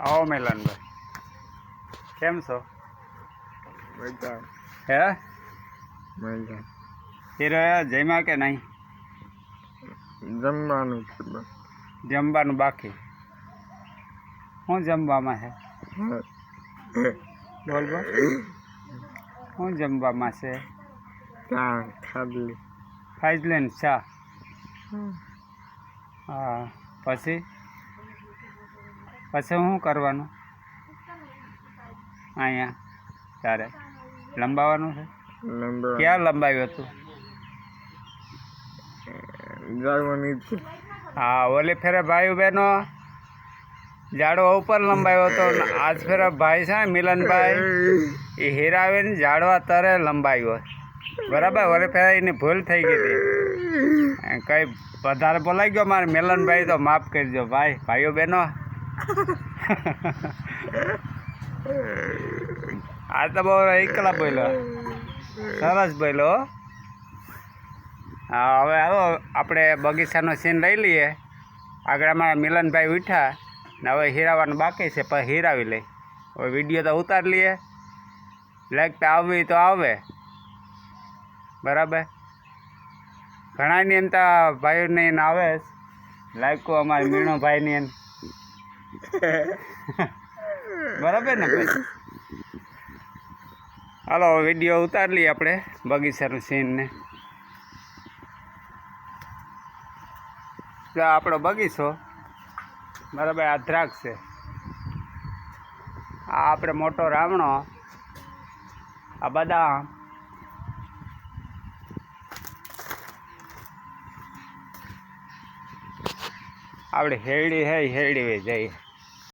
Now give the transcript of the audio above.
આવો મિલનભાઈ, કેમ છો? હે હીરો જમ્યા કે નહીં? જમવાનું બાકી. શું જમવામાં છે? બોલ બોલ, શું જમવામાં છે? ફાઇઝલેન્ડ ચા. હા, પછી શું કરવાનું અહીંયા? તારે લંબાવાનું છે? ક્યાં લંબાવ્યું હતું? હા, ઓલી ફેરે ભાઈ બહેનો ઝાડવા ઉપર લંબાવ્યો હતો. આજ ફેરે ભાઈ છે ને મિલનભાઈ, એ હીરાવીને ઝાડવા તરે લંબાવ્યો. બરાબર, ઓલી ફેરે એની ભૂલ થઈ ગઈ હતી. કંઈ વધારે બોલાઈ ગયો મારે મિલનભાઈ તો માફ કરજો ભાઈ, ભાઈઓ બહેનો. આ તો બહુ એકલા બોલ્યો, સરસ બોલ્યો. હા, હવે આવો આપણે બગીચાનો સીન લઈ લઈએ. આગળ અમારા મિલનભાઈ ઉઠ્યા ને હવે હીરાવાનું બાકી છે, પછી હીરાવી લઈ. હવે વિડીયો તો ઉતારી લઈએ, લાગતા આવવી તો આવે. બરાબર, ઘણાની એમ તો ભાઈઓની એને આવે લાગ્યું અમારે મીણુભાઈની એને. બરાબર ને ભાઈ? હાલો વિડીયો ઉતારી લઈએ આપણે બગીચાનું સીનને. આપણો બગીચો બરાબર, આ દ્રાક્ષ છે, આ આપણે મોટો રાવણો, આ બદામ, આપણે હેરડી હે, હેરડી જઈએ.